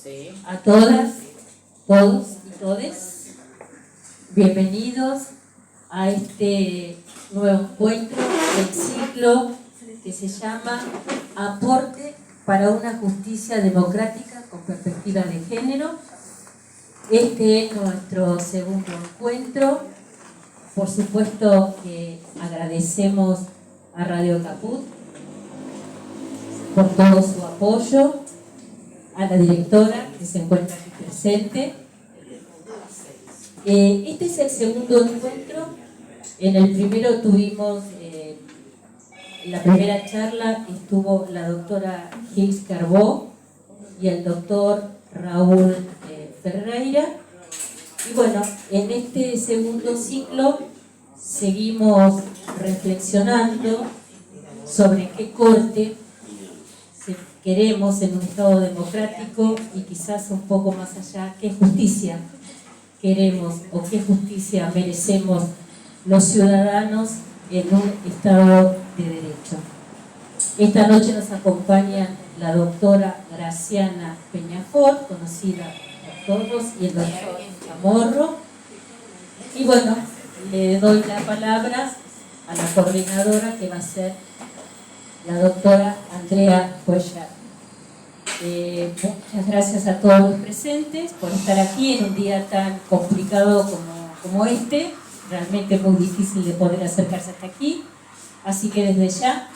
Sí. A todas, todos y todes, bienvenidos a este nuevo encuentro del ciclo que se llama Aporte para una justicia democrática con perspectiva de género. Este es nuestro segundo encuentro. Por supuesto que agradecemos a Radio Caput por todo su apoyo, a la directora que se encuentra aquí presente. Este es el segundo encuentro. En el primero tuvimos, en la primera charla estuvo la doctora Gils Carbó y el doctor Raúl Ferreira. Y bueno, en este segundo ciclo seguimos reflexionando sobre qué corte queremos en un Estado democrático y quizás un poco más allá, qué justicia queremos o qué justicia merecemos los ciudadanos en un Estado de Derecho. Esta noche nos acompaña la doctora Graciana Peñafort, conocida por todos, y el doctor Chamorro. Y bueno, le doy la palabra a la coordinadora, que va a ser la doctora Andrea Cuellar. Muchas gracias a todos los presentes por estar aquí en un día tan complicado como este. Realmente muy difícil de poder acercarse hasta aquí. Así que desde ya,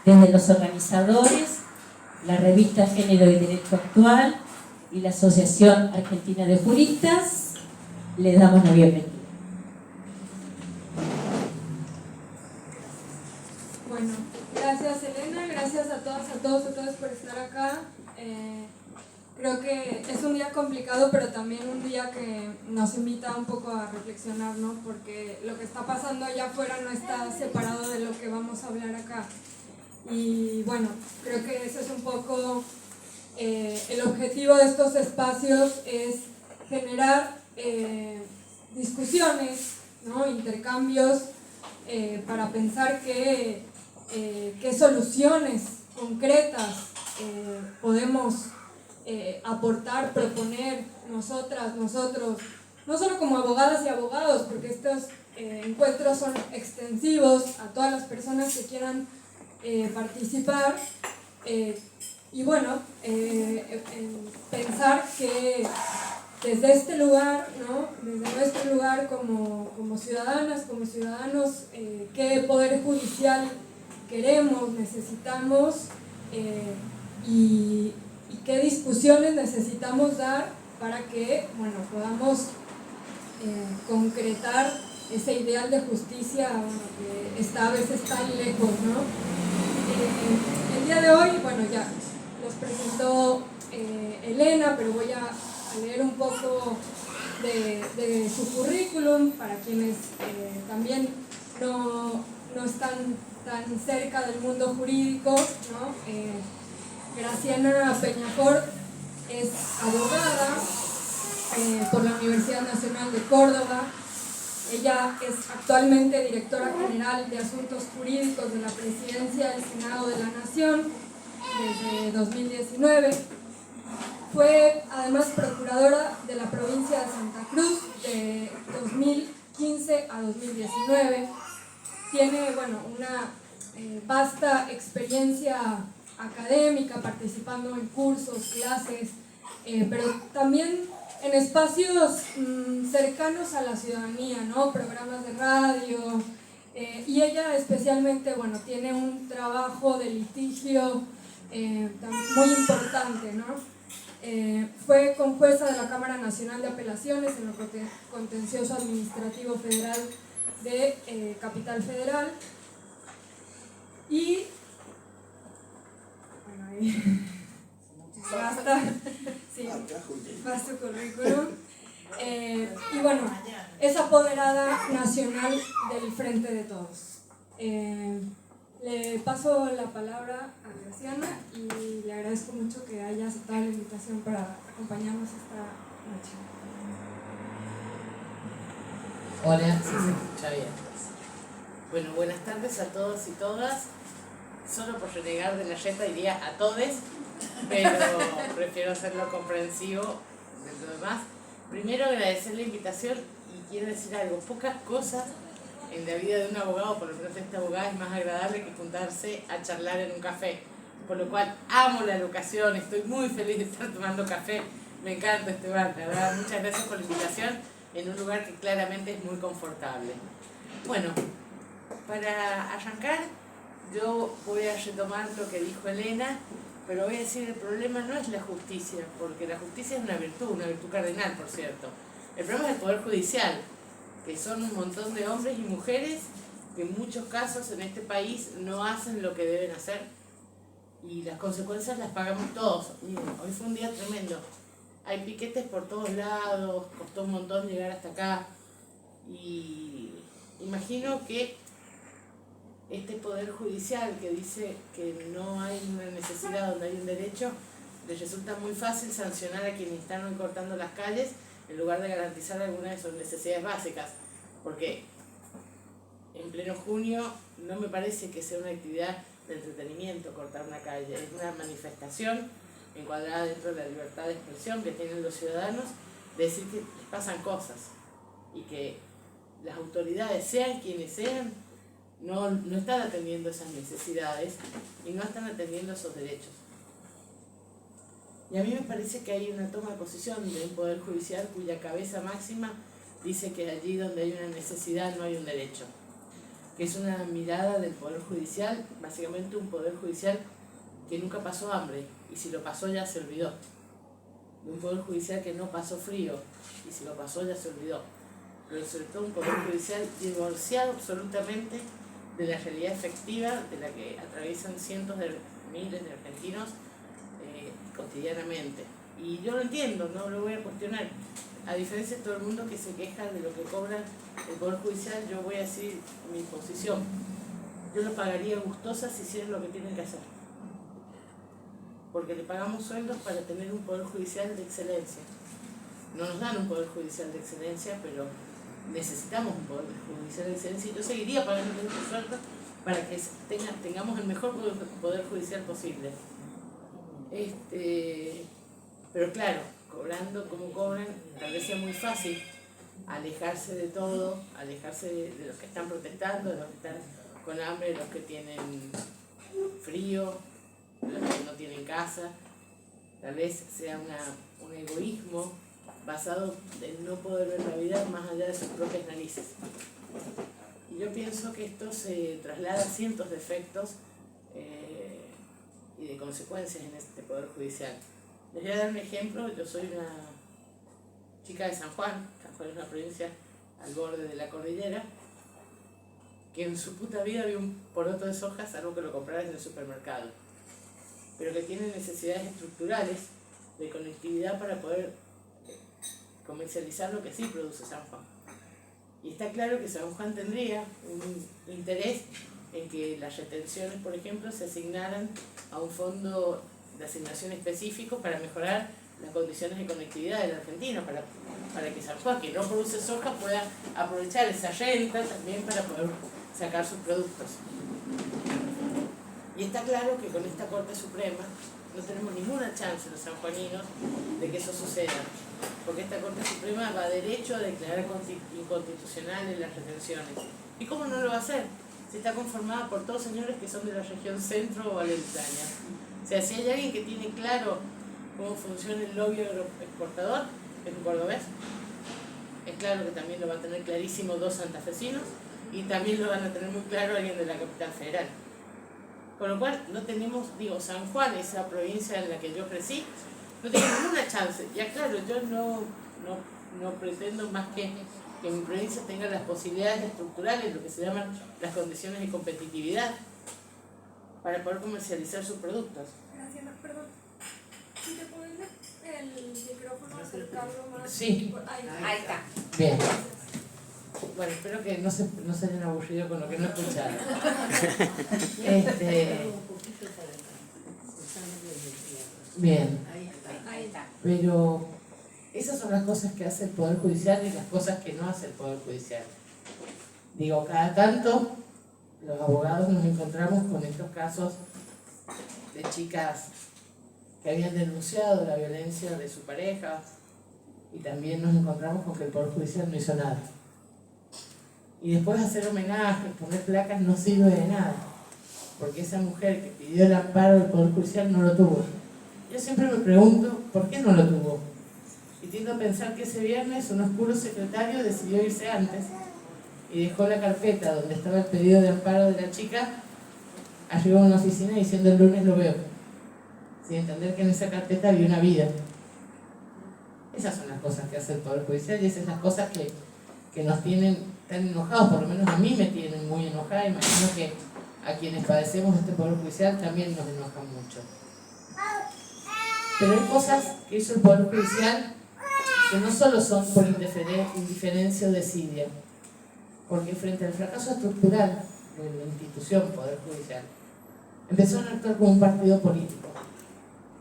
desde los organizadores, la revista Género y Derecho Actual y la Asociación Argentina de Juristas, les damos la bienvenida. Bueno, gracias Elena, gracias a todas, a todos por estar acá. Creo que es un día complicado, pero también un día que nos invita un poco a reflexionar, ¿no? Porque lo que está pasando allá afuera no está separado de lo que vamos a hablar acá. Y bueno, creo que eso es un poco el objetivo de estos espacios, es generar discusiones, ¿no? Intercambios para pensar qué soluciones concretas podemos aportar, proponer nosotras, nosotros, no solo como abogadas y abogados, porque estos encuentros son extensivos a todas las personas que quieran participar, y bueno, pensar que desde este lugar, ¿no? Desde nuestro lugar como ciudadanas, como ciudadanos, qué poder judicial queremos, necesitamos, y qué discusiones necesitamos dar para que, bueno, podamos concretar ese ideal de justicia, bueno, que está a veces tan lejos, ¿no? El día de hoy, bueno, ya los presentó Elena, pero voy a leer un poco de su currículum para quienes también no están tan cerca del mundo jurídico, ¿no? Graciana Peñafort es abogada por la Universidad Nacional de Córdoba. Ella es actualmente directora general de Asuntos Jurídicos de la Presidencia del Senado de la Nación desde 2019. Fue además procuradora de la provincia de Santa Cruz de 2015 a 2019. Tiene, bueno, una vasta experiencia académica, participando en cursos, clases, pero también en espacios cercanos a la ciudadanía, ¿no? Programas de radio, y ella especialmente, bueno, tiene un trabajo de litigio muy importante, ¿no? Fue conjueza de la Cámara Nacional de Apelaciones en lo contencioso administrativo federal de Capital Federal, y bueno, ahí basta, sí, basta su currículum, y bueno, es apoderada nacional del Frente de Todos. Le paso la palabra a Graciana y le agradezco mucho que haya aceptado la invitación para acompañarnos esta noche. Hola, sí se escucha bien. Bueno, buenas tardes a todos y todas. Solo por renegar de la yeta diría a todes, pero prefiero hacerlo comprensivo de lo demás. Primero agradecer la invitación y quiero decir algo, pocas cosas en la vida de un abogado, por lo menos de esta abogada, es más agradable que juntarse a charlar en un café, por lo cual amo la locación, estoy muy feliz de estar tomando café, me encanta este bar, la verdad, muchas gracias por la invitación en un lugar que claramente es muy confortable. Bueno, para arrancar yo voy a retomar lo que dijo Elena, pero voy a decir, el problema no es la justicia, porque la justicia es una virtud cardinal, por cierto. El problema es el Poder Judicial, que son un montón de hombres y mujeres que en muchos casos en este país no hacen lo que deben hacer y las consecuencias las pagamos todos. Miren, hoy fue un día tremendo. Hay piquetes por todos lados, costó un montón llegar hasta acá y imagino que este Poder Judicial que dice que no hay una necesidad donde hay un derecho, les resulta muy fácil sancionar a quienes están hoy cortando las calles en lugar de garantizar algunas de sus necesidades básicas, porque en pleno junio no me parece que sea una actividad de entretenimiento cortar una calle, es una manifestación encuadrada dentro de la libertad de expresión que tienen los ciudadanos, de decir que les pasan cosas y que las autoridades, sean quienes sean, no están atendiendo esas necesidades y no están atendiendo esos derechos. Y a mí me parece que hay una toma de posición de un Poder Judicial cuya cabeza máxima dice que allí donde hay una necesidad no hay un derecho. Que es una mirada del Poder Judicial, básicamente un Poder Judicial que nunca pasó hambre y si lo pasó ya se olvidó. De un Poder Judicial que no pasó frío y si lo pasó ya se olvidó. Pero sobre todo un Poder Judicial divorciado absolutamente de la realidad efectiva de la que atraviesan cientos de miles de argentinos cotidianamente. Y yo lo entiendo, no lo voy a cuestionar. A diferencia de todo el mundo que se queja de lo que cobra el Poder Judicial, yo voy a decir mi posición. Yo lo pagaría gustosa si hicieran lo que tienen que hacer. Porque le pagamos sueldos para tener un Poder Judicial de excelencia. No nos dan un Poder Judicial de excelencia, pero necesitamos un Poder Judicial de excelencia y yo seguiría pagando esos sueldos para que tengamos el mejor Poder Judicial posible. Pero claro, cobrando como cobran, tal vez sea muy fácil alejarse de todo, alejarse de los que están protestando, de los que están con hambre, de los que tienen frío, de los que no tienen casa. Tal vez sea un egoísmo basado en no poder ver la vida más allá de sus propias narices. Y yo pienso que esto se traslada a cientos de efectos y de consecuencias en este Poder Judicial. Les voy a dar un ejemplo. Yo soy una chica de San Juan. San Juan es una provincia al borde de la cordillera, que en su puta vida vio un poroto de soja, salvo que lo comprara en el supermercado, pero que tiene necesidades estructurales de conectividad para poder comercializar lo que sí produce San Juan. Y está claro que San Juan tendría un interés en que las retenciones, por ejemplo, se asignaran a un fondo de asignación específico para mejorar las condiciones de conectividad del argentino, para que San Juan, que no produce soja, pueda aprovechar esa renta también para poder sacar sus productos. Y está claro que con esta Corte Suprema no tenemos ninguna chance los sanjuaninos de que eso suceda, porque esta Corte Suprema va derecho a declarar inconstitucionales las retenciones. ¿Y cómo no lo va a hacer? Si está conformada por todos señores que son de la región centro o aledaña. O sea, si hay alguien que tiene claro cómo funciona el lobby agroexportador, es un cordobés. Es claro que también lo va a tener clarísimo dos santafesinos y también lo van a tener muy claro alguien de la capital federal. Con lo cual no tenemos, San Juan, esa provincia en la que yo crecí, no tiene ninguna chance. Ya claro, yo no pretendo más que mi provincia tenga las posibilidades estructurales, lo que se llaman las condiciones de competitividad, para poder comercializar sus productos. Gracias, perdón. ¿Sí te puedes el micrófono acercarlo más? Sí. Ahí está. Bien. Bueno, espero que no se hayan aburrido con lo que no escucharon. Bien. Pero esas son las cosas que hace el Poder Judicial y las cosas que no hace el Poder Judicial. Cada tanto los abogados nos encontramos con estos casos de chicas que habían denunciado la violencia de su pareja, y también nos encontramos con que el Poder Judicial no hizo nada. Y después hacer homenajes, poner placas no sirve de nada, porque esa mujer que pidió el amparo del Poder Judicial no lo tuvo. Yo siempre me pregunto, ¿por qué no lo tuvo? Y tiendo a pensar que ese viernes un oscuro secretario decidió irse antes y dejó la carpeta donde estaba el pedido de amparo de la chica arriba de una oficina diciendo el lunes lo veo, sin entender que en esa carpeta había una vida. Esas son las cosas que hace el Poder Judicial y esas son las cosas que nos tienen tan enojados, por lo menos a mí me tienen muy enojada. Imagino que a quienes padecemos este Poder Judicial también nos enojan mucho. Pero hay cosas que hizo el Poder Judicial que no solo son por indiferencia o desidia, porque frente al fracaso estructural de la institución Poder Judicial, empezaron a actuar como un partido político.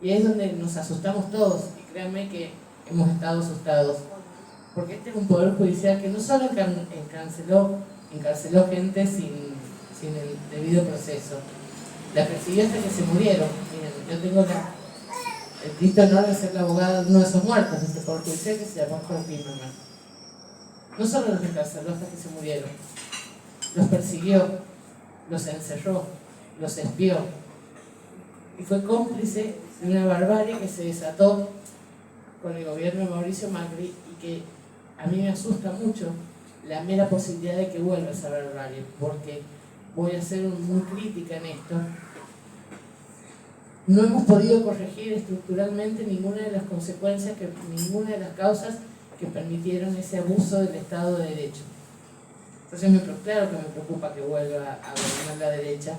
Y ahí es donde nos asustamos todos, y créanme que hemos estado asustados, porque este es un Poder Judicial que no solo encarceló gente sin el debido proceso, la persiguió hasta que se murieron. Miren, yo tengo el triste honor de ser la abogada de uno de esos muertos de este Poder Judicial que se llamó Jorge Zimmermann. No solo los encarceló hasta que se murieron, los persiguió, los encerró, los espió, y fue cómplice de una barbarie que se desató con el gobierno de Mauricio Macri y que a mí me asusta mucho la mera posibilidad de que vuelva esa barbarie, porque voy a ser muy crítica en esto. No hemos podido corregir estructuralmente ninguna de las consecuencias, ninguna de las causas que permitieron ese abuso del Estado de Derecho. Entonces claro que me preocupa que vuelva a gobernar la derecha,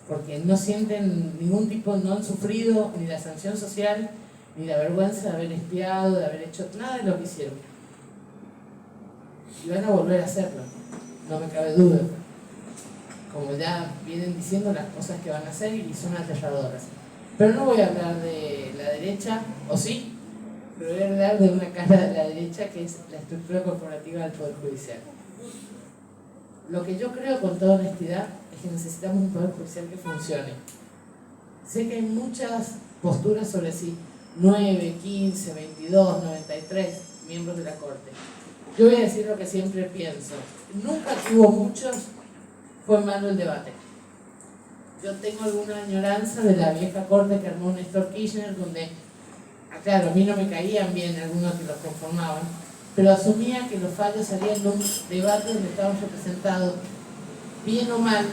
porque no sienten ningún tipo, no han sufrido ni la sanción social, ni la vergüenza de haber espiado, de haber hecho nada de lo que hicieron. Y van a volver a hacerlo, no me cabe duda. Como ya vienen diciendo las cosas que van a hacer y son aterradoras. Pero no voy a hablar de la derecha, o sí, pero voy a hablar de una cara de la derecha que es la estructura corporativa del Poder Judicial. Lo que yo creo con toda honestidad es que necesitamos un Poder Judicial que funcione. Sé que hay muchas posturas sobre sí, 9, 15, 22, 93 miembros de la Corte. Yo voy a decir lo que siempre pienso. Nunca hubo muchos, fue malo el debate. Yo tengo alguna añoranza de la vieja Corte que armó Néstor Kirchner, donde, claro, a mí no me caían bien algunos que los conformaban, pero asumía que los fallos salían de un debate donde estaban representados, bien o mal,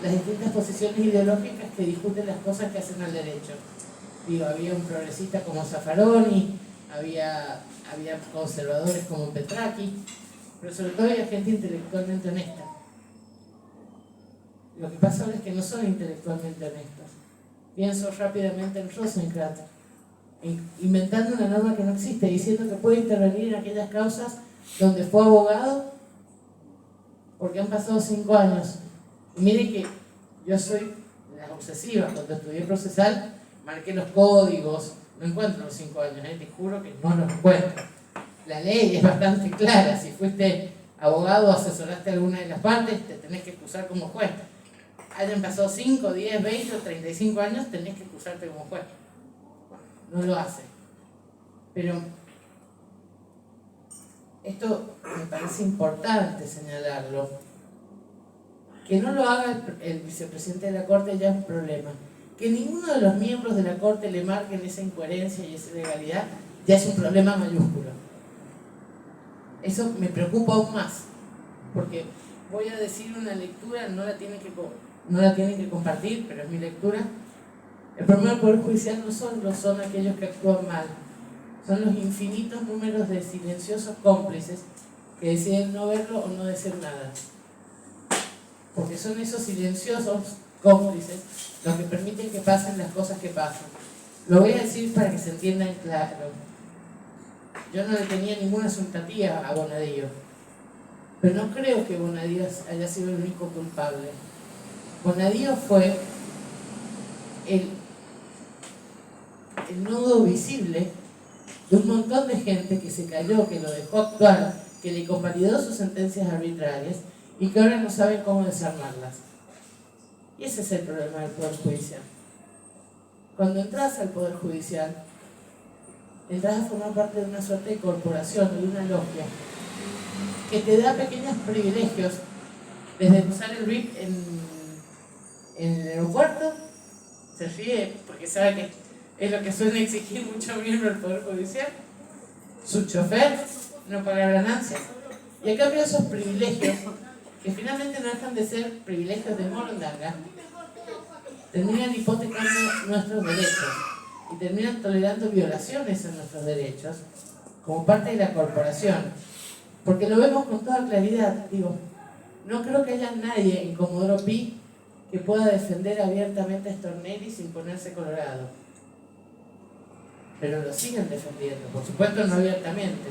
las distintas posiciones ideológicas que discuten las cosas que hacen al derecho. Digo, había un progresista como Zaffaroni, había conservadores como Petraki, pero sobre todo había gente intelectualmente honesta. Lo que pasa ahora es que no son intelectualmente honestos. Pienso rápidamente en Rosenkrantz, inventando una norma que no existe, diciendo que puede intervenir en aquellas causas donde fue abogado porque han pasado 5 años. Y miren que yo soy la obsesiva, cuando estudié procesal marqué los códigos, no encuentro los 5 años, te juro que no los encuentro. La ley es bastante clara, si fuiste abogado o asesoraste alguna de las partes, te tenés que excusar como juez. Hayan pasado 5, 10, 20 o 35 años, tenés que excusarte como juez. No lo hace. Pero esto me parece importante señalarlo. Que no lo haga el vicepresidente de la Corte ya es un problema. Que ninguno de los miembros de la Corte le marquen esa incoherencia y esa ilegalidad ya es un problema mayúsculo. Eso me preocupa aún más, porque voy a decir una lectura, no la tienen que compartir, pero es mi lectura. El problema del Poder Judicial no son aquellos que actúan mal, son los infinitos números de silenciosos cómplices que deciden no verlo o no decir nada. Porque son esos silenciosos cómplices los que permiten que pasen las cosas que pasan. Lo voy a decir para que se entienda en claro. Yo no le tenía ninguna simpatía a Bonadío, pero no creo que Bonadío haya sido el único culpable. Bonadío fue el nudo visible de un montón de gente que se cayó, que lo dejó actuar, que le convalidó sus sentencias arbitrarias y que ahora no saben cómo desarmarlas. Y ese es el problema del Poder Judicial. Cuando entras al Poder Judicial, entras a formar parte de una suerte de corporación, de una logia, que te da pequeños privilegios, desde usar el RIP en el aeropuerto, se ríe porque sabe que es lo que suele exigir muchos miembros del Poder Judicial, su chofer, no pagar ganancias, y a cambio de esos privilegios, que finalmente no dejan de ser privilegios de morondanga, terminan hipotecando nuestros derechos y terminan tolerando violaciones a nuestros derechos como parte de la corporación, porque lo vemos con toda claridad. Digo, no creo que haya nadie en Comodoro Pi que pueda defender abiertamente a Stornelli sin ponerse colorado, pero lo siguen defendiendo, por supuesto no abiertamente,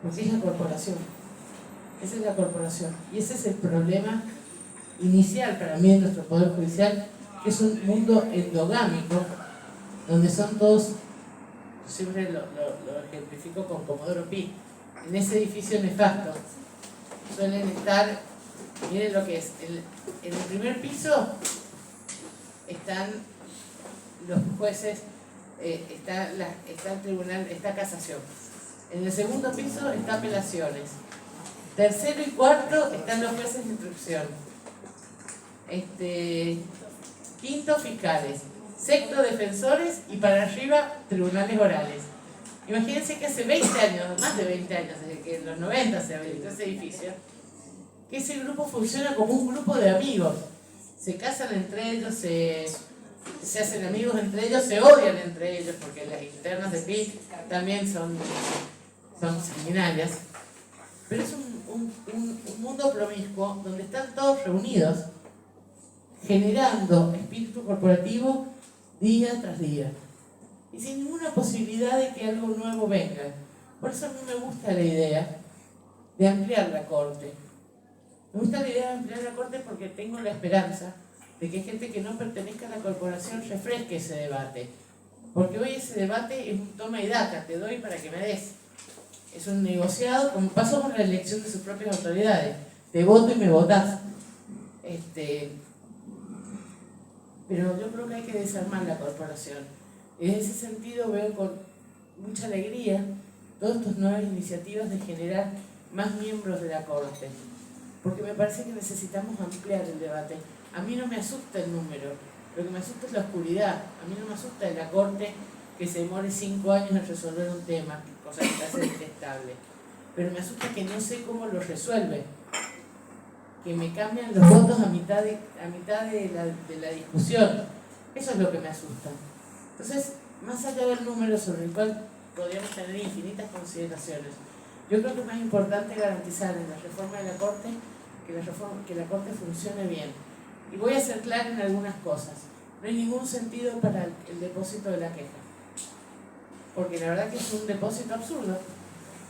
porque es la corporación. Esa es la corporación y ese es el problema inicial para mí en nuestro Poder Judicial, que es un mundo endogámico donde son todos, siempre lo ejemplifico con Comodoro Pi, en ese edificio nefasto suelen estar, miren lo que es, en el primer piso están los jueces, está el tribunal, está casación, en el segundo piso está apelaciones, tercero y cuarto están los jueces de instrucción, quinto fiscales, sexto defensores y para arriba tribunales orales. Imagínense que hace 20 años, más de 20 años, desde que en los 90 se habilitó ese edificio, que ese grupo funciona como un grupo de amigos. Se casan entre ellos, se hacen amigos entre ellos, se odian entre ellos, porque las internas de PIC también son sanguinarias. Pero es un mundo promiscuo donde están todos reunidos, generando espíritu corporativo día tras día y sin ninguna posibilidad de que algo nuevo venga. Por eso a mí me gusta la idea de ampliar la Corte. Me gusta la idea de ampliar la Corte porque tengo la esperanza de que gente que no pertenezca a la corporación refresque ese debate, porque hoy ese debate es un toma y daca, te doy para que me des. Es un negociado, como pasó con la elección de sus propias autoridades, te voto y me votás. Pero yo creo que hay que desarmar la corporación. En ese sentido veo con mucha alegría todas estas nuevas iniciativas de generar más miembros de la Corte, porque me parece que necesitamos ampliar el debate. A mí no me asusta el número, lo que me asusta es la oscuridad. A mí no me asusta de la Corte que se demore 5 años en resolver un tema, cosa que me hace detestable, pero me asusta que no sé cómo lo resuelve, que me cambian los votos a mitad de la discusión. Eso es lo que me asusta. Entonces, más allá del número sobre el cual podríamos tener infinitas consideraciones, yo creo que es más importante garantizar en la reforma de la Corte que la Corte funcione bien. Y voy a ser clara en algunas cosas. No hay ningún sentido para el depósito de la queja, porque la verdad que es un depósito absurdo,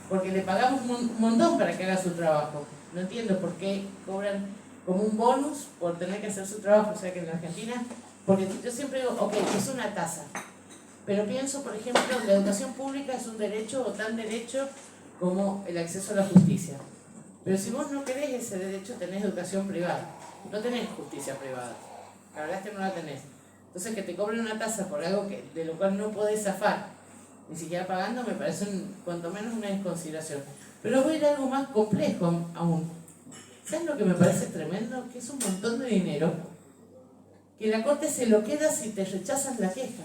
porque le pagamos un montón para que haga su trabajo. No entiendo por qué cobran como un bonus por tener que hacer su trabajo. O sea que en la Argentina, porque yo siempre digo, ok, es una tasa, pero pienso, por ejemplo, la educación pública es un derecho o tan derecho como el acceso a la justicia. Pero si vos no querés ese derecho, tenés educación privada, no tenés justicia privada. La verdad es que no la tenés. Entonces, que te cobren una tasa por algo de lo cual no podés zafar, ni siquiera pagando, me parece cuanto menos una desconsideración. Pero voy a ir a algo más complejo aún. ¿Saben lo que me parece tremendo? Que es un montón de dinero que la Corte se lo queda si te rechazas la queja.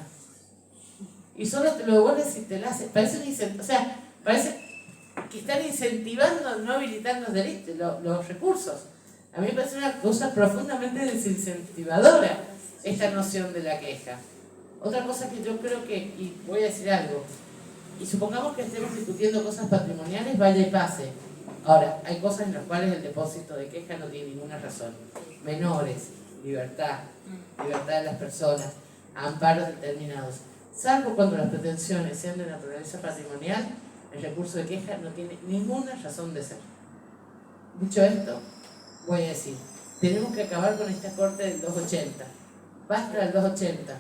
Y solo te lo devuelve si te la hace. Parece que están incentivando no habilitar los recursos. A mí me parece una cosa profundamente desincentivadora esta noción de la queja. Otra cosa que yo creo que, y voy a decir algo, y supongamos que estemos discutiendo cosas patrimoniales, vaya y pase. Ahora, hay cosas en las cuales el depósito de queja no tiene ninguna razón. Menores, libertad de las personas, amparos determinados. Salvo cuando las pretensiones sean de naturaleza patrimonial, el recurso de queja no tiene ninguna razón de ser. Dicho esto, voy a decir, tenemos que acabar con esta Corte del 280. Basta del 280.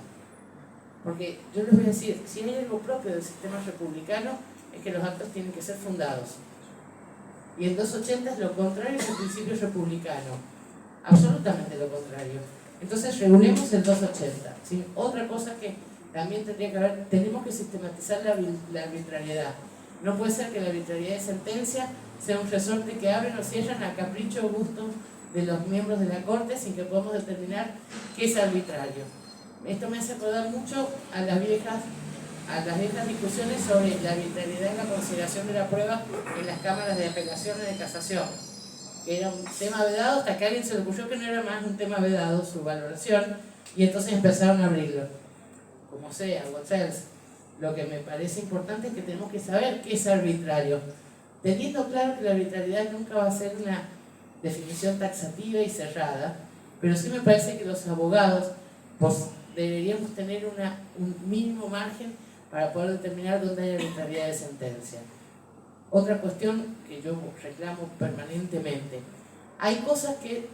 Porque yo les voy a decir, si hay algo propio del sistema republicano, es que los actos tienen que ser fundados. Y el 280 es lo contrario del principio republicano. Absolutamente lo contrario. Entonces regulemos el 280. ¿Sí? Otra cosa que también tendría que haber, tenemos que sistematizar la arbitrariedad. No puede ser que la arbitrariedad de sentencia sea un resorte que abren o cierran a capricho o gusto de los miembros de la Corte sin que podamos determinar qué es arbitrario. Esto me hace acordar mucho a las viejas discusiones sobre la arbitrariedad en la consideración de la prueba en las cámaras de apelación y de casación, que era un tema vedado hasta que a alguien se le ocurrió que no era más un tema vedado su valoración, y entonces empezaron a abrirlo. Como sea, what else. Lo que me parece importante es que tenemos que saber qué es arbitrario, teniendo claro que la arbitrariedad nunca va a ser una definición taxativa y cerrada, pero sí me parece que los abogados deberíamos tener un mínimo margen para poder determinar dónde hay arbitrariedad de sentencia. Otra cuestión que yo reclamo permanentemente: hay cosas que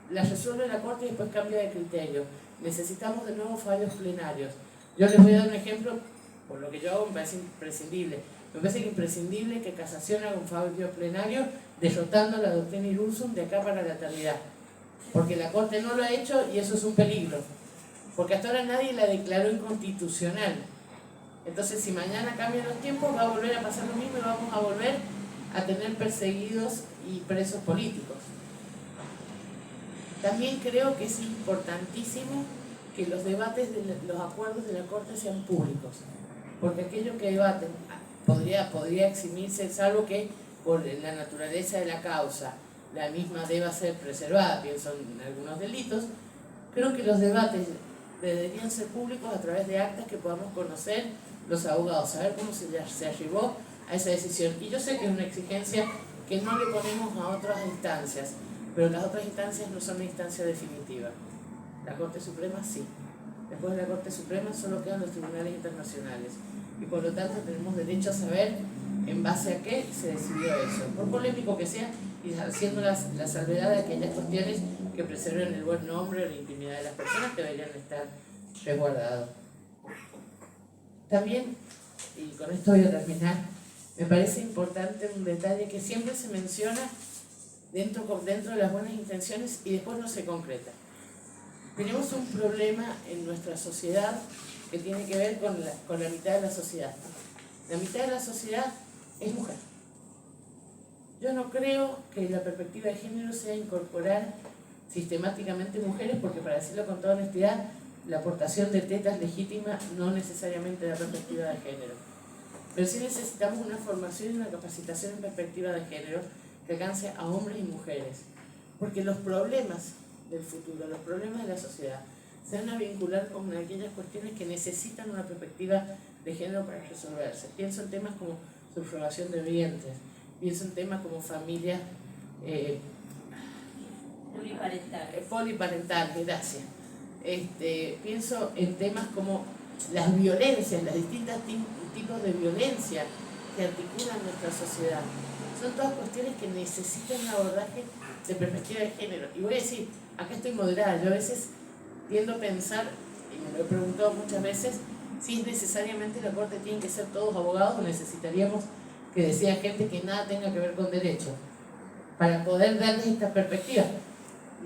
las resuelve la Corte y después cambia de criterio. Necesitamos de nuevo fallos plenarios. Yo les voy a dar un ejemplo, por lo que yo hago me parece imprescindible. Me parece que es imprescindible que Casación haga un fallo plenario derrotando la doctrina Irursum de acá para la eternidad. Porque la Corte no lo ha hecho y eso es un peligro. Porque hasta ahora nadie la declaró inconstitucional. Entonces, si mañana cambian los tiempos, va a volver a pasar lo mismo y vamos a volver a tener perseguidos y presos políticos. También creo que es importantísimo que los debates de los acuerdos de la Corte sean públicos, porque aquello que debaten podría eximirse, salvo que por la naturaleza de la causa la misma deba ser preservada, pienso en algunos delitos. Creo que los debates deberían ser públicos a través de actas que podamos conocer los abogados, saber cómo se arribó a esa decisión. Y yo sé que es una exigencia que no le ponemos a otras instancias, pero las otras instancias no son una instancia definitiva. La Corte Suprema sí. Después de la Corte Suprema solo quedan los tribunales internacionales. Y por lo tanto tenemos derecho a saber en base a qué se decidió eso. Por polémico que sea, y haciendo la salvedad de aquellas cuestiones que preserven el buen nombre o la intimidad de las personas que deberían estar resguardados. También, y con esto voy a terminar, me parece importante un detalle que siempre se menciona dentro de las buenas intenciones y después no se concreta. Tenemos un problema en nuestra sociedad que tiene que ver con la mitad de la sociedad. La mitad de la sociedad es mujer. Yo no creo que la perspectiva de género sea incorporar sistemáticamente mujeres, porque para decirlo con toda honestidad, la aportación de tetas legítima no necesariamente da perspectiva de género. Pero sí necesitamos una formación y una capacitación en perspectiva de género que alcance a hombres y mujeres. Porque los problemas del futuro, los problemas de la sociedad, se van a vincular con aquellas cuestiones que necesitan una perspectiva de género para resolverse. Pienso en temas como subrogación de vientres, pienso en temas como familia poliparental, gracias. Pienso en temas como las violencias, los distintos tipos de violencia que articulan nuestra sociedad. Son todas cuestiones que necesitan un abordaje de perspectiva de género. Y voy a decir, acá estoy moderada, yo a veces tiendo a pensar, y me lo he preguntado muchas veces, si es necesariamente la Corte tiene que ser todos abogados o necesitaríamos que decía gente que nada tenga que ver con derecho, para poder darles esta perspectiva.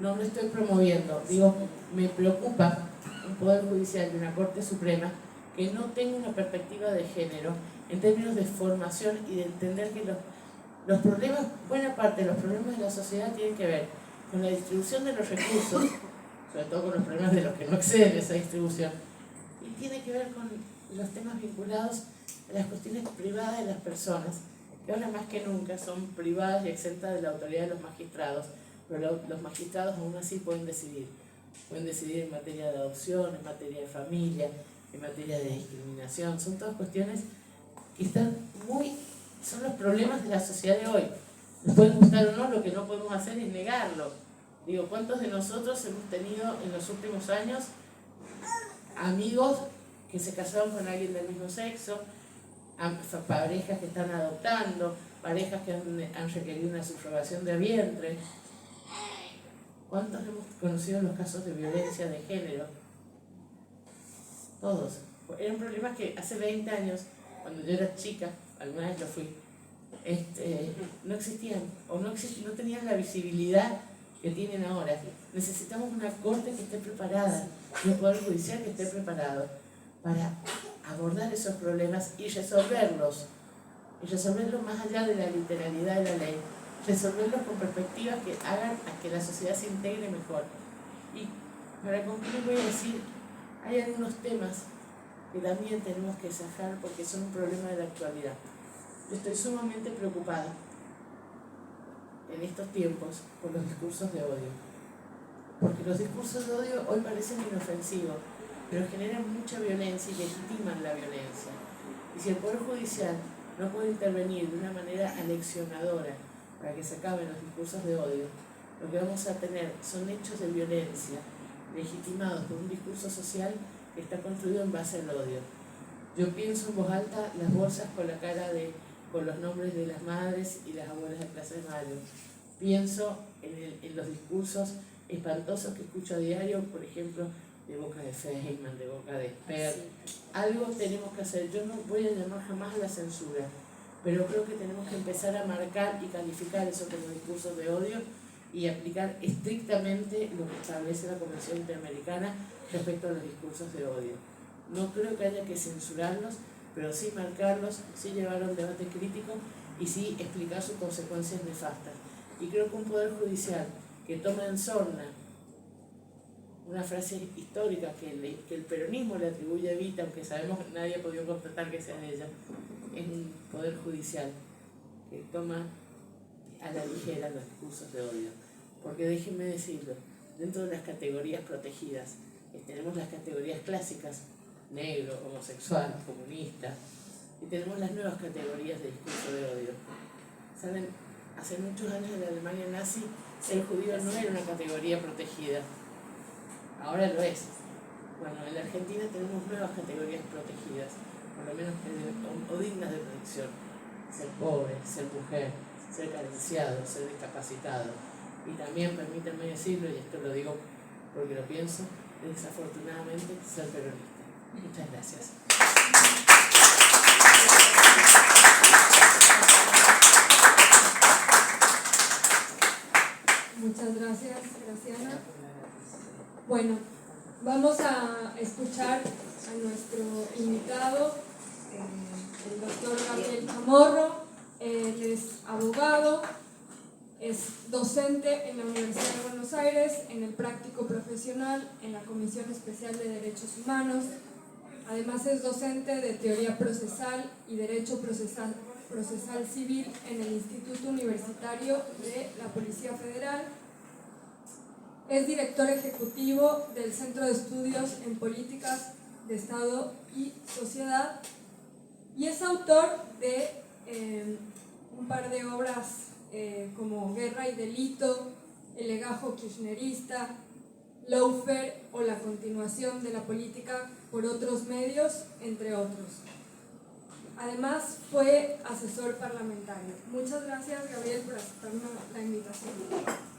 No lo estoy promoviendo, digo, me preocupa un Poder Judicial y una Corte Suprema que no tenga una perspectiva de género en términos de formación y de entender que los problemas, buena parte de los problemas de la sociedad tienen que ver con la distribución de los recursos, sobre todo con los problemas de los que no exceden esa distribución, y tiene que ver con los temas vinculados a las cuestiones privadas de las personas, que ahora más que nunca son privadas y exentas de la autoridad de los magistrados, pero los magistrados aún así pueden decidir en materia de adopción, en materia de familia, en materia de discriminación. Son todas cuestiones que son los problemas de la sociedad de hoy. Nos pueden gustar o no, lo que no podemos hacer es negarlo. Digo, ¿cuántos de nosotros hemos tenido en los últimos años amigos que se casaron con alguien del mismo sexo, parejas que están adoptando, parejas que han requerido una subrogación de vientre? ¿Cuántos hemos conocido los casos de violencia de género? Todos. Eran problemas que hace 20 años, cuando yo era chica, alguna vez lo fui, no existían, o no tenían la visibilidad que tienen ahora. Necesitamos una corte que esté preparada y un poder judicial que esté preparado para abordar esos problemas y resolverlos más allá de la literalidad de la ley, resolverlos con perspectivas que hagan a que la sociedad se integre mejor. Y para concluir voy a decir, hay algunos temas que también tenemos que sacar porque son un problema de la actualidad. Yo estoy sumamente preocupada en estos tiempos por los discursos de odio, porque los discursos de odio hoy parecen inofensivos, pero generan mucha violencia y legitiman la violencia. Y si el Poder Judicial no puede intervenir de una manera aleccionadora para que se acaben los discursos de odio, lo que vamos a tener son hechos de violencia legitimados por un discurso social que está construido en base al odio. Yo pienso en voz alta las bolsas con los nombres de las madres y las abuelas de Plaza de Mayo. Pienso en los discursos espantosos que escucho a diario, por ejemplo, de boca de Feynman, de boca de Esper. Algo tenemos que hacer. Yo no voy a llamar jamás a la censura, pero creo que tenemos que empezar a marcar y calificar eso como discursos de odio y aplicar estrictamente lo que establece la Convención Interamericana respecto a los discursos de odio. No creo que haya que censurarlos, pero sí marcarlos, sí llevar a un debate crítico y sí explicar sus consecuencias nefastas. Y creo que un Poder Judicial que toma en sorna una frase histórica que el peronismo le atribuye a Evita, aunque sabemos que nadie ha podido constatar que sea de ella, es un Poder Judicial que toma a la ligera los discursos de odio. Porque déjenme decirlo, dentro de las categorías protegidas, tenemos las categorías clásicas, negro, homosexual, comunista, y tenemos las nuevas categorías de discurso de odio. ¿Saben? Hace muchos años en la Alemania nazi, ser judío no era una categoría protegida. Ahora lo es. Bueno, en la Argentina tenemos nuevas categorías protegidas, por lo menos o dignas de protección. Ser pobre, ser mujer, ser carenciado, ser discapacitado. Y también, permítanme decirlo, y esto lo digo porque lo pienso, desafortunadamente, ser peronista. Muchas gracias. Muchas gracias, Graciana. Bueno, vamos a escuchar a nuestro invitado, el doctor Gabriel Chamorro. Él es abogado, es docente en la Universidad de Buenos Aires, en el práctico profesional, en la Comisión Especial de Derechos Humanos. Además es docente de Teoría Procesal y Derecho Procesal Civil en el Instituto Universitario de la Policía Federal. Es director ejecutivo del Centro de Estudios en Políticas de Estado y Sociedad y es autor de un par de obras como Guerra y Delito, El legajo kirchnerista, Lawfare o La continuación de la política por otros medios, entre otros. Además fue asesor parlamentario. Muchas gracias, Gabriel, por aceptarme la invitación.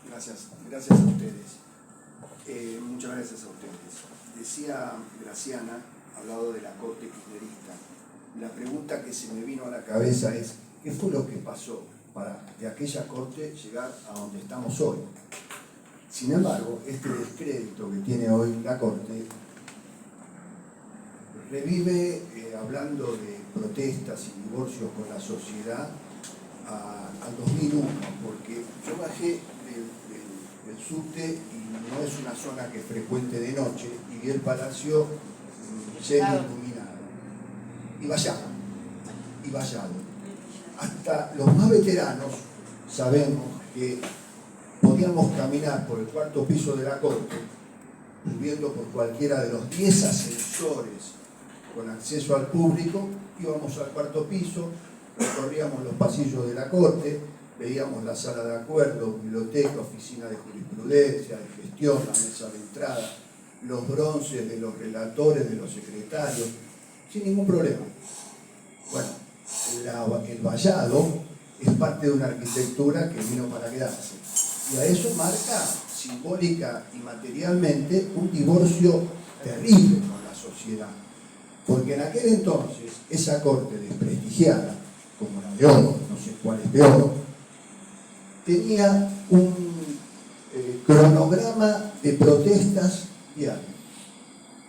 Gracias a ustedes. Muchas gracias a ustedes. Decía Graciana, hablado de la corte kirchnerista, la pregunta que se me vino a la cabeza es, ¿qué fue lo que pasó para de aquella corte llegar a donde estamos hoy? Sin embargo, este descrédito que tiene hoy la corte revive, hablando de protestas y divorcios con la sociedad, al 2001, porque yo bajé del subte y no es una zona que frecuente de noche, y vi el palacio semi-iluminado y vallado. Hasta los más veteranos sabemos que podíamos caminar por el cuarto piso de la corte, subiendo por cualquiera de los 10 ascensores con acceso al público, íbamos al cuarto piso, recorríamos los pasillos de la corte, veíamos la sala de acuerdo, biblioteca, oficina de jurisprudencia, de gestión, la mesa de entrada, los bronces de los relatores, de los secretarios, sin ningún problema. Bueno, el vallado es parte de una arquitectura que vino para quedarse. Y a eso marca simbólica y materialmente un divorcio terrible con la sociedad. Porque en aquel entonces, esa corte desprestigiada, como la de oro, no sé cuál es de oro, tenía un cronograma de protestas diarios.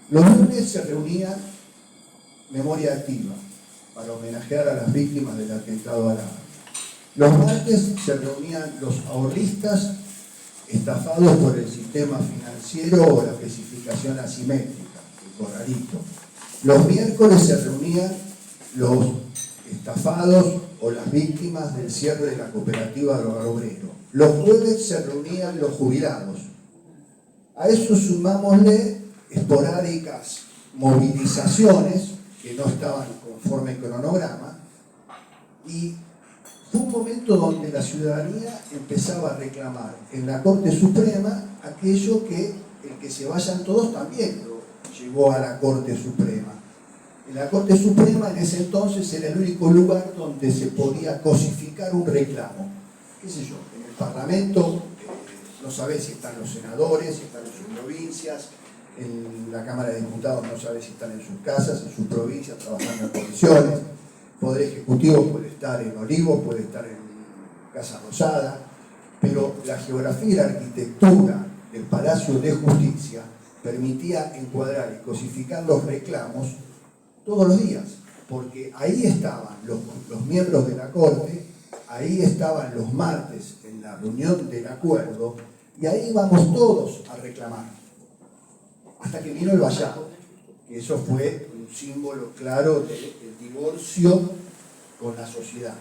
Los lunes se reunían Memoria Activa para homenajear a las víctimas del atentado árabe. Los martes se reunían los ahorristas estafados por el sistema financiero o la especificación asimétrica, el corralito. Los miércoles se reunían los estafados o las víctimas del cierre de la cooperativa del Hogar Obrero. Los jueves se reunían los jubilados. A eso sumámosle esporádicas movilizaciones que no estaban conforme al cronograma, y fue un momento donde la ciudadanía empezaba a reclamar en la Corte Suprema aquello que el que se vayan todos también lo llevó a la Corte Suprema. En la Corte Suprema en ese entonces era el único lugar donde se podía cosificar un reclamo. ¿Qué sé yo? En el Parlamento no sabés si están los senadores, si están en sus provincias, en la Cámara de Diputados no sabés si están en sus casas, en sus provincias, trabajando en comisiones. Poder Ejecutivo puede estar en Olivos, puede estar en Casa Rosada, pero la geografía y la arquitectura del Palacio de Justicia permitía encuadrar y cosificar los reclamos todos los días, porque ahí estaban los miembros de la Corte, ahí estaban los martes en la reunión del acuerdo, y ahí íbamos todos a reclamar, hasta que vino el vallado, que eso fue un símbolo claro del divorcio con la sociedad.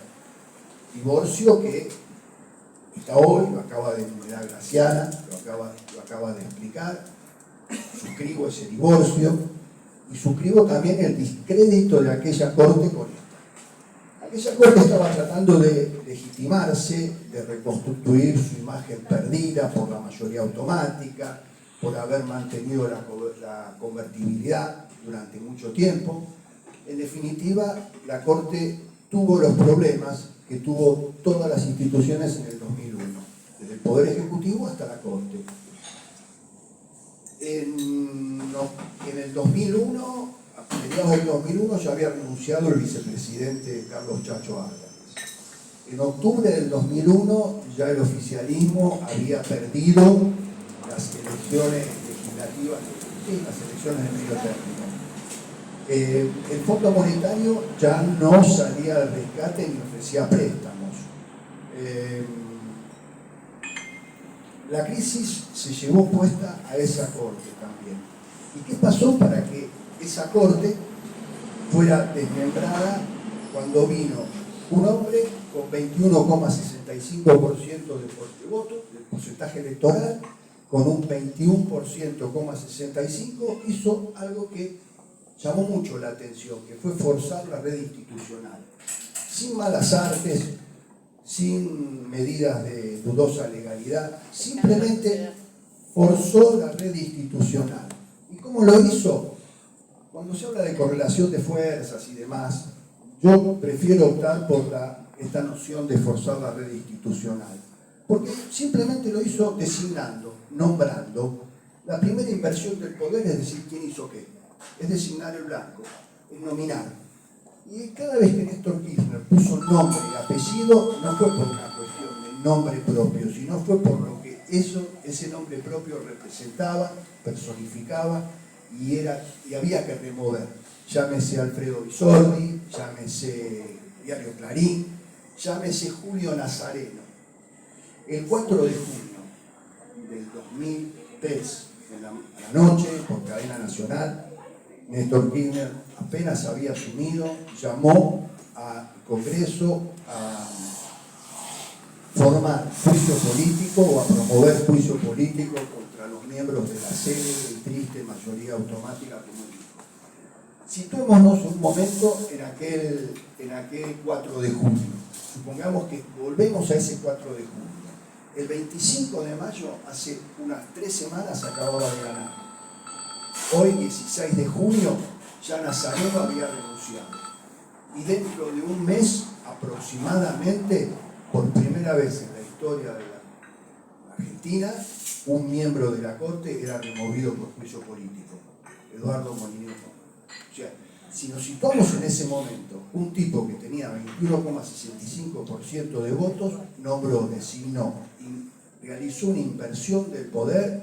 Divorcio que está hoy, lo acaba de enumerar Graciana, lo acaba de explicar. Suscribo ese divorcio y suscribo también el descrédito de aquella corte con esta. Aquella corte estaba tratando de legitimarse, de reconstruir su imagen perdida por la mayoría automática, por haber mantenido la convertibilidad durante mucho tiempo. En definitiva, la Corte tuvo los problemas que tuvo todas las instituciones en el 2001, desde el Poder Ejecutivo hasta la Corte. En el 2001, a mediados del 2001, ya había renunciado el vicepresidente Carlos Chacho Ábalos. En octubre del 2001 ya el oficialismo había perdido las elecciones legislativas, las elecciones de medio término. El Fondo Monetario ya no salía al rescate ni ofrecía préstamos. La crisis se llevó puesta a esa corte también. ¿Y qué pasó para que esa corte fuera desmembrada cuando vino un hombre con 21,65% de votos, del porcentaje electoral, con un 21,65%, hizo algo que llamó mucho la atención, que fue forzar la red institucional, sin malas artes, sin medidas de dudosa legalidad, simplemente forzó la red institucional. ¿Y cómo lo hizo? Cuando se habla de correlación de fuerzas y demás, yo prefiero optar por esta noción de forzar la red institucional, porque simplemente lo hizo designando, nombrando. La primera inversión del poder es decir quién hizo qué, es designar el blanco, es nominar. Y cada vez que Néstor Kirchner puso nombre y apellido, no fue por una cuestión de nombre propio, sino fue por lo que ese nombre propio representaba, personificaba y había que remover. Llámese Alfredo Bisordi, llámese Diario Clarín, llámese Julio Nazareno. El 4 de junio del 2003, a la noche, por cadena nacional, Néstor Kirchner apenas había asumido, llamó al Congreso a formar juicio político o a promover juicio político contra los miembros de la célebre y triste mayoría automática, como dijo. Situémonos un momento en aquel 4 de junio. Supongamos que volvemos a ese 4 de junio. El 25 de mayo, hace unas 3 semanas, acababa de ganar. Hoy, 16 de junio, ya Nazareno había renunciado. Y dentro de un mes, aproximadamente, por primera vez en la historia de la Argentina, un miembro de la Corte era removido por juicio político, Eduardo Molinero. O sea, si nos situamos en ese momento, un tipo que tenía 21,65% de votos, nombró, designó, realizó una inversión del poder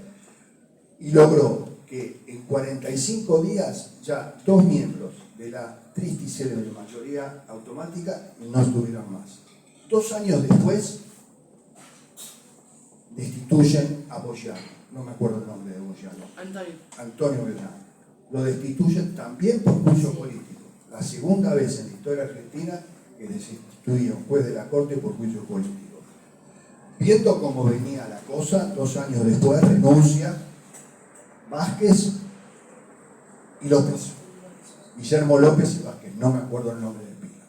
y logró que en 45 días ya 2 miembros de la triste y célebre mayoría automática no estuvieran más. 2 años después destituyen a Boyano, no me acuerdo el nombre de Boyano, Antonio Beltrán. Lo destituyen también por juicio político. La segunda vez en la historia argentina que destituía a un juez de la Corte por juicio político. Viendo cómo venía la cosa, 2 años después renuncia Vázquez y López. Guillermo López y Vázquez, no me acuerdo el nombre del pila.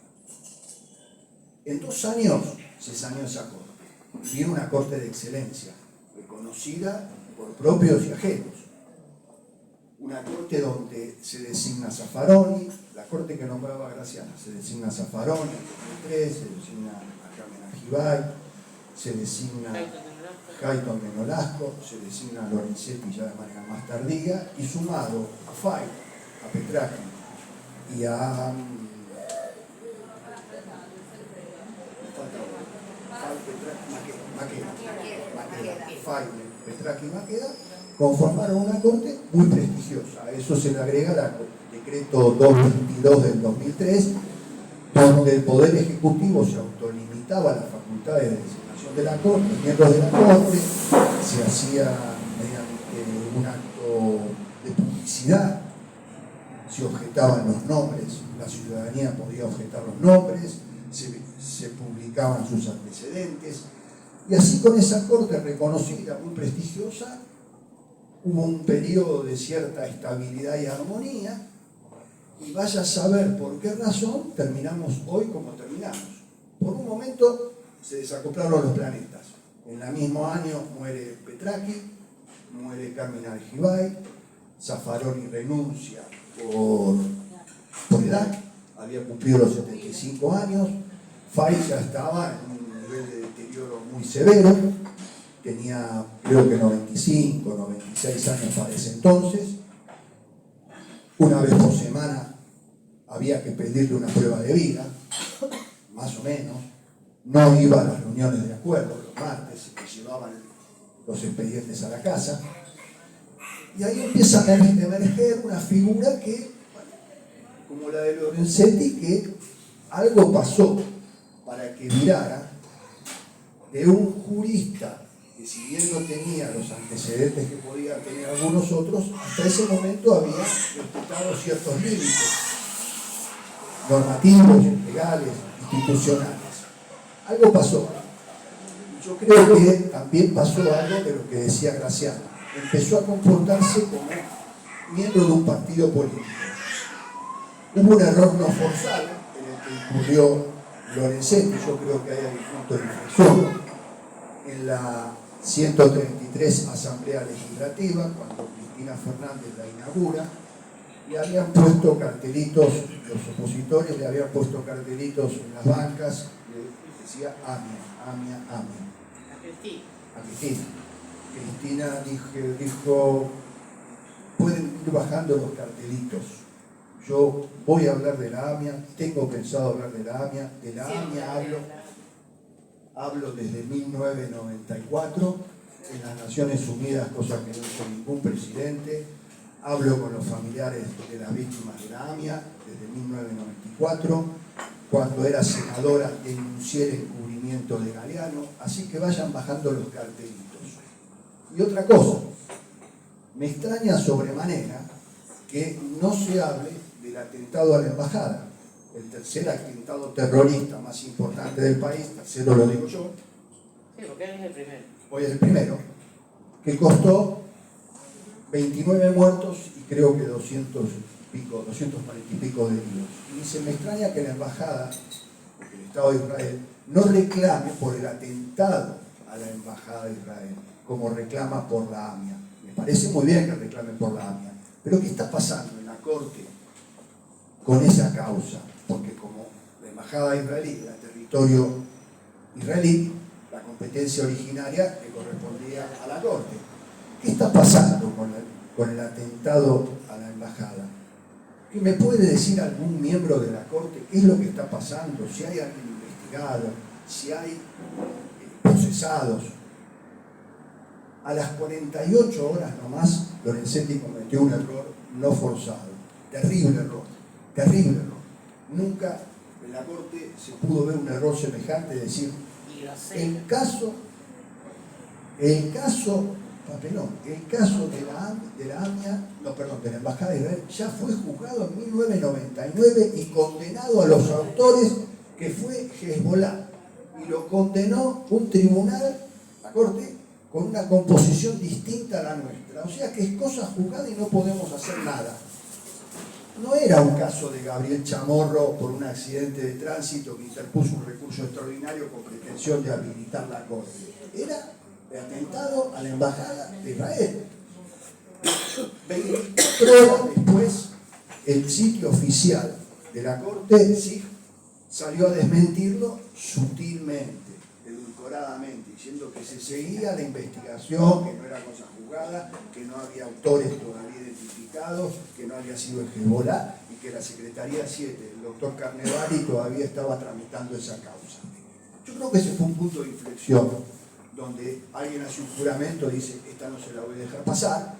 En 2 años se saneó esa corte. Viene una corte de excelencia, reconocida por propios y ajenos. Una corte donde se designa a Zaffaroni, la corte que nombraba Graciana, se designa a Zaffaroni en 2003, se designa a Carmen Argibay, se designa a Hayton de Nolasco, se designa a Lorenzetti ya de manera más tardía, y sumado a Fay, a Petrarca y a Petrarca y Maqueda, conformaron una corte muy prestigiosa. A eso se le agrega el decreto 222 del 2003, donde el Poder Ejecutivo se autolimitaba las facultades de designación de la Corte, miembros de la Corte, se hacía mediante un acto de publicidad, se objetaban los nombres, la ciudadanía podía objetar los nombres, se publicaban sus antecedentes, y así con esa Corte reconocida, muy prestigiosa, hubo un periodo de cierta estabilidad y armonía, y vaya a saber por qué razón terminamos hoy como terminamos. Por un momento se desacoplaron los planetas. En el mismo año muere Petraqui, muere Carmen Argibay, Zaffaroni renuncia por edad, había cumplido los 75 años, Fay ya estaba en un nivel de deterioro muy severo, tenía creo que 95, 96 años para ese entonces. Una vez por semana había que pedirle una prueba de vida, más o menos. No iba a las reuniones de acuerdo, los martes se llevaban los expedientes a la casa. Y ahí empieza a emerger una figura que, como la de Lorenzetti, que algo pasó para que virara de un jurista que, si bien no tenía los antecedentes que podían tener algunos otros, hasta ese momento había respetado ciertos límites normativos, legales, institucionales. Algo pasó. Yo creo que también pasó algo de lo que decía Graciano. Empezó a comportarse como miembro de un partido político. Hubo un error no forzado en el que incurrió Lorenzetti, yo creo que hay un punto de inflexión en la 133 Asamblea Legislativa, cuando Cristina Fernández la inaugura, le habían puesto cartelitos, los opositores le habían puesto cartelitos en las bancas, que decía AMIA. A Cristina. Cristina dijo, pueden ir bajando los cartelitos. Yo voy a hablar de la AMIA, tengo pensado hablar de la AMIA, hablo desde 1994 en las Naciones Unidas, cosa que no hizo ningún presidente, hablo con los familiares de las víctimas de la AMIA desde 1994, cuando era senadora denuncié el encubrimiento de Galeano, así que vayan bajando los cartelitos. Y otra cosa, me extraña sobremanera que no se hable del atentado a la embajada, el tercer atentado terrorista más importante del país, tercero lo digo yo. Sí, porque hoy es el primero. Hoy es el primero, que costó 29 muertos y creo que 240 y pico de heridos. Y se me extraña que la embajada, el Estado de Israel, no reclame por el atentado a la embajada de Israel, como reclama por la AMIA. Me parece muy bien que reclame por la AMIA, pero ¿qué está pasando en la Corte con esa causa? Porque como la embajada israelí era territorio israelí, la competencia originaria le correspondía a la Corte. ¿Qué está pasando con el atentado a la embajada? ¿Qué me puede decir algún miembro de la Corte qué es lo que está pasando? Si hay alguien investigado, si hay procesados. A las 48 horas nomás, Lorenzetti cometió un error no forzado. Terrible error, terrible error. Nunca en la Corte se pudo ver un error semejante, decir, el caso de la Embajada de Israel ya fue juzgado en 1999 y condenado a los autores, que fue Hezbollah, y lo condenó un tribunal, la Corte, con una composición distinta a la nuestra. O sea que es cosa juzgada y no podemos hacer nada. No era un caso de Gabriel Chamorro por un accidente de tránsito que interpuso un recurso extraordinario con pretensión de habilitar la Corte. Era de atentado a la Embajada de Israel. 24 horas después, el sitio oficial de la Corte sí salió a desmentirlo sutilmente, edulcoradamente, diciendo que se seguía la investigación, que no era cosa juzgada, que no había autores todavía identificados, que no había sido el Hezbollah y que la Secretaría 7, el doctor Carnevali, todavía estaba tramitando esa causa. Yo creo que ese fue un punto de inflexión, donde alguien hace un juramento y dice, esta no se la voy a dejar pasar,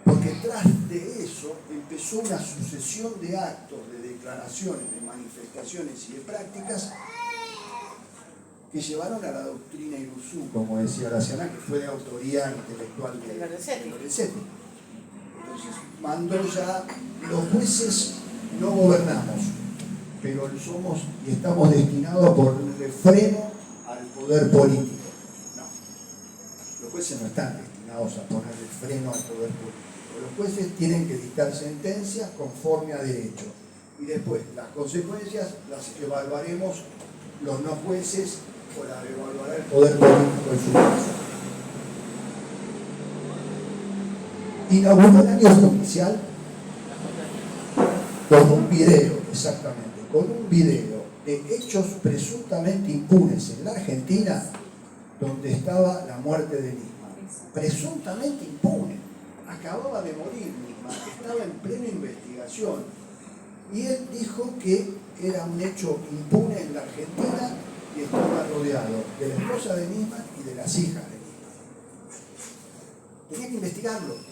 porque tras de eso empezó una sucesión de actos, de declaraciones, de manifestaciones y de prácticas que llevaron a la doctrina Iruzú, como decía Graciana, que fue de autoría intelectual de Lorenzetti. Entonces mandó ya, los jueces no gobernamos, pero somos y estamos destinados a ponerle freno al poder político. No, los jueces no están destinados a ponerle freno al poder político. Los jueces tienen que dictar sentencias conforme a derecho. Y después, las consecuencias las evaluaremos los no jueces o las evaluará el poder político en su caso. Inauguró el año judicial con un video, exactamente, con un video de hechos presuntamente impunes en la Argentina, donde estaba la muerte de Nisman. Presuntamente impune. Acababa de morir Nisman, estaba en plena investigación. Y él dijo que era un hecho impune en la Argentina y estaba rodeado de la esposa de Nisman y de las hijas de Nisman. Tenía que investigarlo.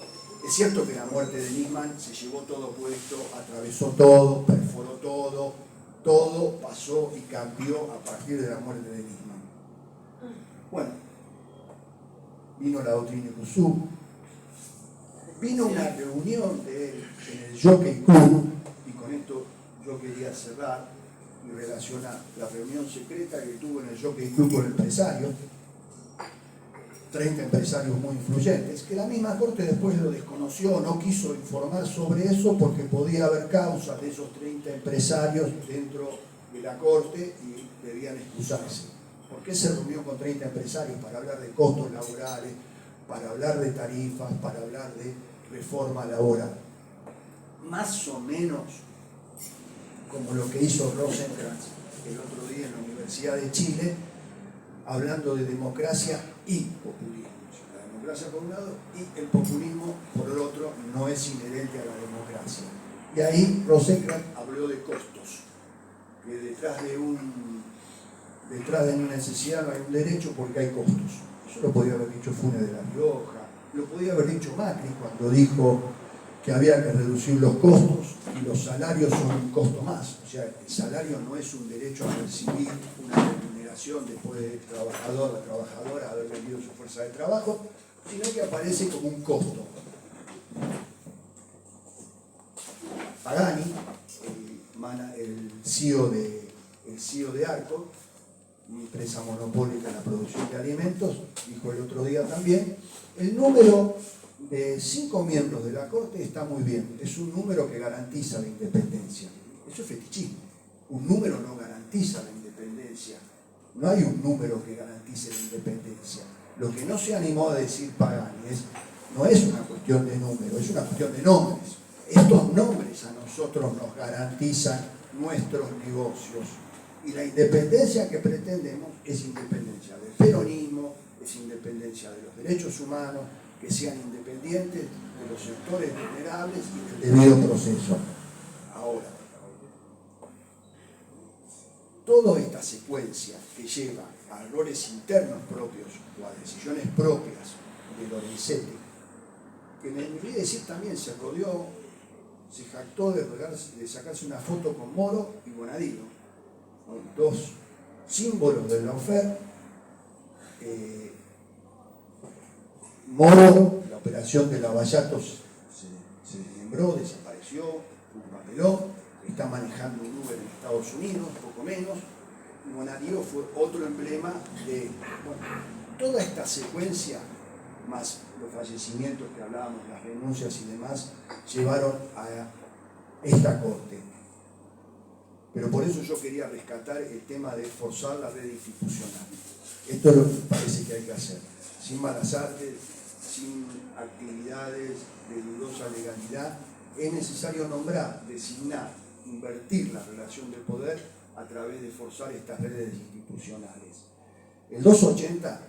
Es cierto que la muerte de Nisman se llevó todo puesto, atravesó todo, perforó todo, todo pasó y cambió a partir de la muerte de Nisman. Bueno, vino la doctrina Iruzú, vino una reunión de él en el Jockey Club, y con esto yo quería cerrar y relacionar la reunión secreta que tuvo en el Jockey Club con empresarios, 30 empresarios muy influyentes, que la misma Corte después lo desconoció, no quiso informar sobre eso porque podía haber causas de esos 30 empresarios dentro de la Corte y debían excusarse. ¿Por qué se reunió con 30 empresarios? Para hablar de costos laborales, para hablar de tarifas, para hablar de reforma laboral. Más o menos como lo que hizo Rosenkrantz el otro día en la Universidad de Chile, hablando de democracia y populismo. La democracia por un lado y el populismo por el otro no es inherente a la democracia. Y ahí Rosenkrantz habló de costos, que detrás de una necesidad no hay un derecho porque hay costos. Eso lo podía haber dicho Funes de la Rioja, lo podía haber dicho Macri cuando dijo que había que reducir los costos y los salarios son un costo más. O sea, el salario no es un derecho a recibir una remuneración después del trabajador o la trabajadora haber vendido su fuerza de trabajo, sino que aparece como un costo. Pagani, el CEO de Arco, una empresa monopólica en la producción de alimentos, dijo el otro día también, el número de 5 miembros de la Corte está muy bien, es un número que garantiza la independencia. Eso es fetichismo. Un número no garantiza la independencia. No hay un número que garantice la independencia. Lo que no se animó a decir Pagani no es una cuestión de número, es una cuestión de nombres. Estos nombres a nosotros nos garantizan nuestros negocios. Y la independencia que pretendemos es independencia del peronismo, es independencia de los derechos humanos, que sean independientes de los sectores vulnerables y del debido proceso. Ahora, toda esta secuencia que lleva a errores internos propios o a decisiones propias de Lorenzetti, que me olvidé decir también, se rodeó, se jactó de sacarse una foto con Moro y Bonadío, ¿no? Dos símbolos del lawfare. Moro, la operación de Lavallato se desmembró, desapareció, fue un papelón, está manejando un Uber en Estados Unidos, poco menos. Y Bonadío fue otro emblema de toda esta secuencia, más los fallecimientos que hablábamos, las renuncias y demás, llevaron a esta corte. Pero por eso yo quería rescatar el tema de forzar la red institucional. Esto es lo que me parece que hay que hacer. Sin malas artes, sin actividades de dudosa legalidad, es necesario nombrar, designar, invertir la relación de poder a través de forzar estas redes institucionales. El 280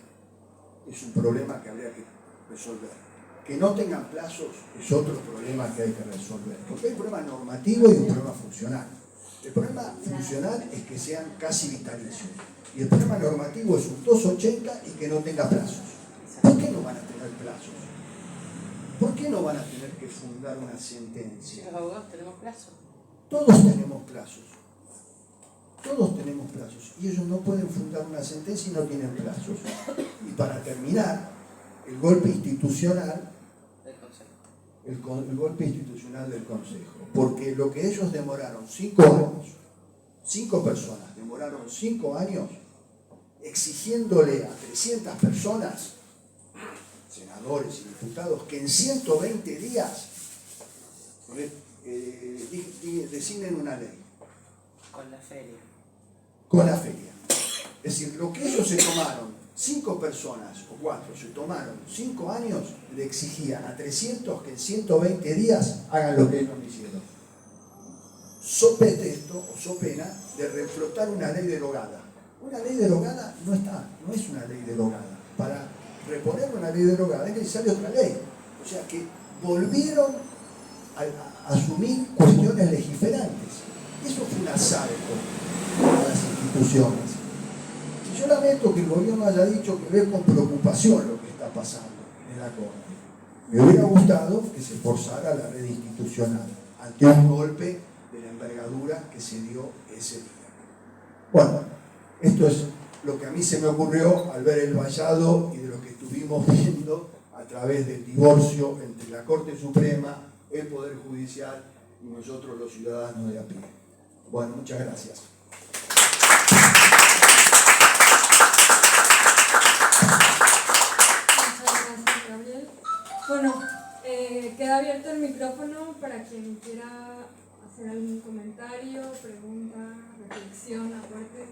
es un problema que habría que resolver. Que no tengan plazos es otro problema que hay que resolver. Porque hay un problema normativo y un problema funcional. El problema funcional es que sean casi vitalicios. Y el problema normativo es un 280 y que no tenga plazos. ¿Por qué no van a tener plazos? ¿Por qué no van a tener que fundar una sentencia? Los abogados tenemos plazo. Todos tenemos plazos. Todos tenemos plazos. Y ellos no pueden fundar una sentencia y no tienen plazos. Y para terminar, el golpe institucional, el golpe institucional del Consejo. Porque lo que ellos demoraron 5 años, 5 personas demoraron 5 años exigiéndole a 300 personas, senadores y diputados, que en 120 días designen una ley. Con la feria. Con la feria. Es decir, lo que ellos se tomaron, 5 personas o 4, se tomaron 5 años, le exigían a 300 que en 120 días hagan lo que ellos no hicieron. So pretexto o so pena de reflotar una ley derogada. Una ley derogada no es una ley derogada. Para reponer una ley derogada es necesaria otra ley. O sea que volvieron a asumir cuestiones legislantes. Eso fue un asalto a las instituciones. Y yo lamento que el gobierno haya dicho que ve con preocupación lo que está pasando en la Corte. Me hubiera gustado que se forzara la red institucional ante un golpe de la envergadura que se dio ese día. Bueno, esto es lo que a mí se me ocurrió al ver el vallado y de lo que estuvimos viendo a través del divorcio entre la Corte Suprema, el Poder Judicial y nosotros los ciudadanos de a pie. Bueno, muchas gracias. Muchas gracias, Gabriel. Bueno, queda abierto el micrófono para quien quiera hacer algún comentario, pregunta, reflexión, aporte.